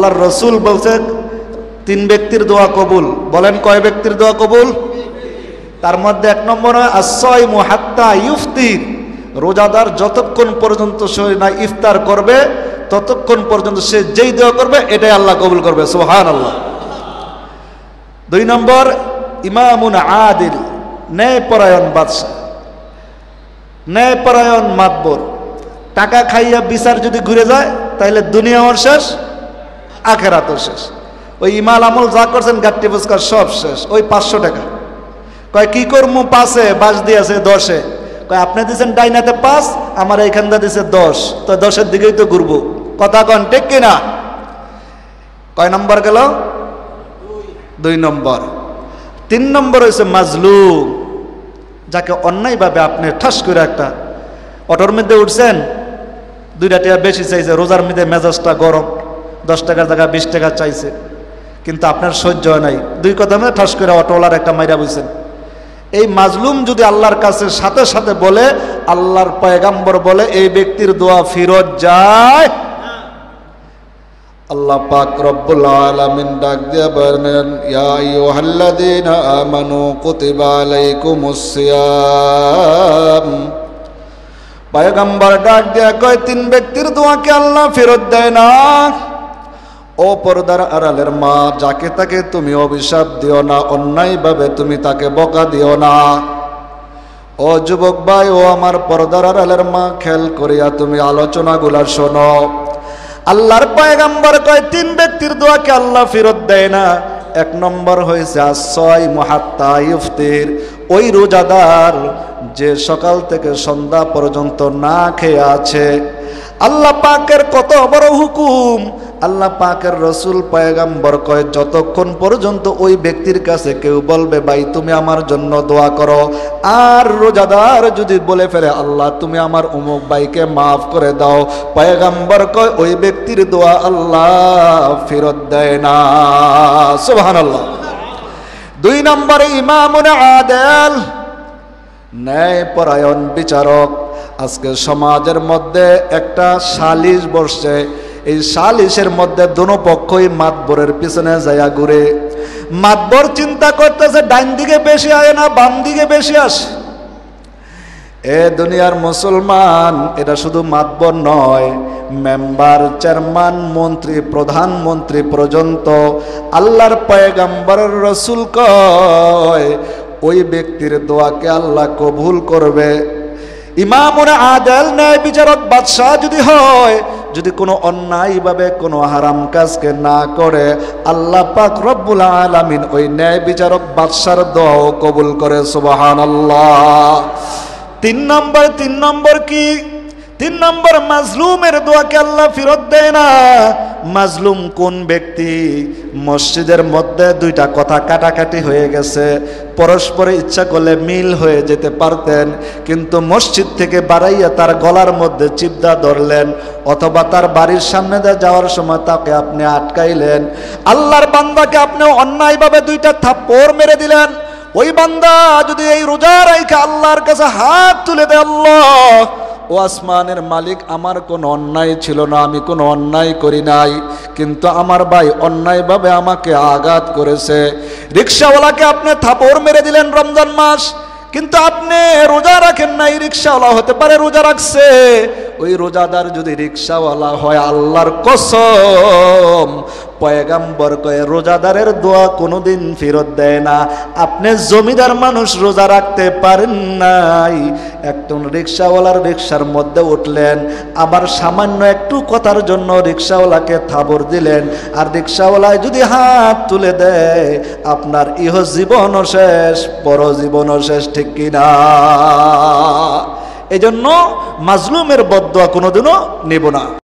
আল্লাহর রাসূল বলছে তিন ব্যক্তির দোয়া কবুল। বলেন কয় ব্যক্তির দোয়া কবুল? তার মধ্যে এক নম্বর as-সাইমু হাত্তা ইফতির, রোজাদার যতক্ষণ পর্যন্ত সে না ইফতার করবে ততক্ষণ পর্যন্ত সে যেই দোয়া করবে এটাই আল্লাহ কবুল করবে, সুবহানাল্লাহ। দুই নম্বর ইমামুন আদিল, ন্যায়পরায়ণ বাদশা, ন্যায়পরায়ণ মাতবর। টাকা খাইয়া বিচার যদি ঘুরে যায় তাহলে দুনিয়াও শেষ, আখেরাতও শেষ। ওই ইমাল আমল যা করছেন গাট্টি পুস্কার সব শেষ। ওই 500 টাকা কয় কি করমু, 5-এ বাস দিয়েছে 10-এ, কয় আপনি দিয়েছেন ডাইনাতে 5, আমার এইখানটা দিয়েছে 10, তো 10-এর দিকেই তো ঘুরবো। কথা কন ঠিক কিনা? কয় নম্বর গেল? 2 নম্বর। 3 নম্বর হয়েছে মাজলুম, যাকে অন্যায়ভাবে আপনি ঠাস করে একটা অটোর মধ্যে উঠছেন, 2 টাকা বেশি চাইছে, রোজার মধ্যে মেজাজটা গরম, 10 টাকার জায়গায় 20 টাকা চাইছে, কিন্তু আপনার সহ্য হয় নাই, 2 কথা মধ্যে ঠাস করে অটোওয়ালার একটা মাইরা বইছেন। এই মাজলুম যদি আল্লাহর কাছে সাথে সাথে বলে, আল্লাহর পয়গাম্বর বলে এই ব্যক্তির দোয়া ফিরত যায়। আল্লাহ পাক রব্বুল আলামিন ডাক দিয়া বলেন, ইয়া আইয়ুহাল্লাযীনা আমানু কুতিবা আলাইকুমুস সিয়াম। পয়গম্বর ডাক দিয়া কয় 3 ব্যক্তির দোয়াকে আল্লাহ ফেরত দেয় না। ও পর্দার আড়ালের মা, যাকে তাকে তুমি অভিশাপ দিও না, অন্যায়ভাবে তুমি তাকে বকা দিও না। ও যুবক ভাই, ও আমার পর্দার আড়ালের মা, খেয়াল করিয়া তুমি আলোচনাগুলা শোনো। আল্লাহর পয়গম্বর কয় 3 ব্যক্তির দোয়াকে আল্লাহ ফেরত দেয় না। 1 নম্বর হয়েছে as-সাইমু হাত্তা ইফতির, ওই রোজাদার যে সকাল থেকে সন্ধ্যা পর্যন্ত না খেয়ে আছে। আল্লাহ পাকের কত বড় হুকুম! আল্লাহ পাকের রসুল পয়গম্বর কয় যতক্ষণ পর্যন্ত ওই ব্যক্তির কাছে কেউ বলবে ভাই তুমি আমার জন্য দোয়া করো, আর রোজাদার যদি বলে ফেলে আল্লাহ তুমি আমার অমুক ভাইকে মাফ করে দাও, পয়গম্বর কয় ওই ব্যক্তির দোয়া আল্লাহ ফেরত দেয় না, সুবহানাল্লাহ। 2 নম্বরে ইমামুন আদিল, ন্যায়পরায়ণ বিচারক। আজকে সমাজের মধ্যে একটা সালিশ বসছে, এই সালিশের মধ্যে দোনো পক্ষই মাতবরের পিছনে যায়া ঘুরে। মাতবর চিন্তা করতেছে ডাইন দিকে বেশি আয় না বাম দিকে বেশি আসে। এ দুনিয়ার মুসলমান, এটা শুধু মাতবর নয়, মেম্বার, চেয়ারম্যান, মন্ত্রী, প্রধানমন্ত্রী পর্যন্ত আল্লাহর পয়গম্বরের রসুল কয় ওই ব্যক্তির দোয়াকে আল্লাহ কবুল করবে। ইমামুন আদিল, ন্যায় বিচারক বাদশাহ যদি হয়, যদি কোনো অন্যায়ভাবে কোনো হারাম কাজকে না করে, আল্লাহ পাক রব্বুল আলামিন ওই ন্যায় বিচারক বাদশার দোয়াও কবুল করে, সুবহানাল্লাহ। 3 নম্বর কি? 3 নম্বর মাজলুমের দোয়াকে আল্লাহ ফেরত দেয় না। মাজলুম কোন ব্যক্তি? মসজিদের মধ্যে 2টা কথা কাটাকাটি হয়ে গেছে, পরস্পরে ইচ্ছা করলে মিল হয়ে যেতে পারতেন, কিন্তু মসজিদ থেকে বাড়াইয়া তার গলার মধ্যে চিপদা ধরলেন, অথবা তার বাড়ির সামনে দিয়ে যাওয়ার সময় তাকে আপনি আটকাইলেন। আল্লাহর বান্দাকে আপনি অন্যায়ভাবে 2টা থাপ্পড় মেরে দিলেন। ওই বান্দা যদি এই রোজা রাইখা আল্লাহর কাছে হাত তুলে দেয়, আল্লাহ ও আসমানের মালিক, আমার কোনো অন্যায় ছিল না, আমি কোনো অন্যায় করি নাই, কিন্তু আমার ভাই অন্যায়ভাবে আমাকে আঘাত করেছে। রিকশাওয়ালাকে আপনি থাপড় মেরে দিলেন রমজান মাস, কিন্তু আপনি রোজা রাখেন নাই, রিকশাওয়ালা হতে পারে রোজা রাখছে। ওই রোজাদার যদি রিকশাওয়ালা হয়, আল্লাহর কসম পয়গম্বর কয় রোজাদারের দোয়া কোনোদিন ফেরত দেয় না। আপনি জমিদার মানুষ, রোজা রাখতে পারেন নাই, একজন রিকশাওয়ালার রিকশার মধ্যে উঠলেন, আবার সামান্য একটু কথার জন্য রিকশাওয়ালাকে থাবড় দিলেন, আর রিকশাওয়ালায় যদি হাত তুলে দেয়, আপনার ইহ জীবনও শেষ, পরজীবনও শেষ, ঠিক কিনা? এজন্য মাজলুমের বদদোয়া কোনোদিনও নেব না।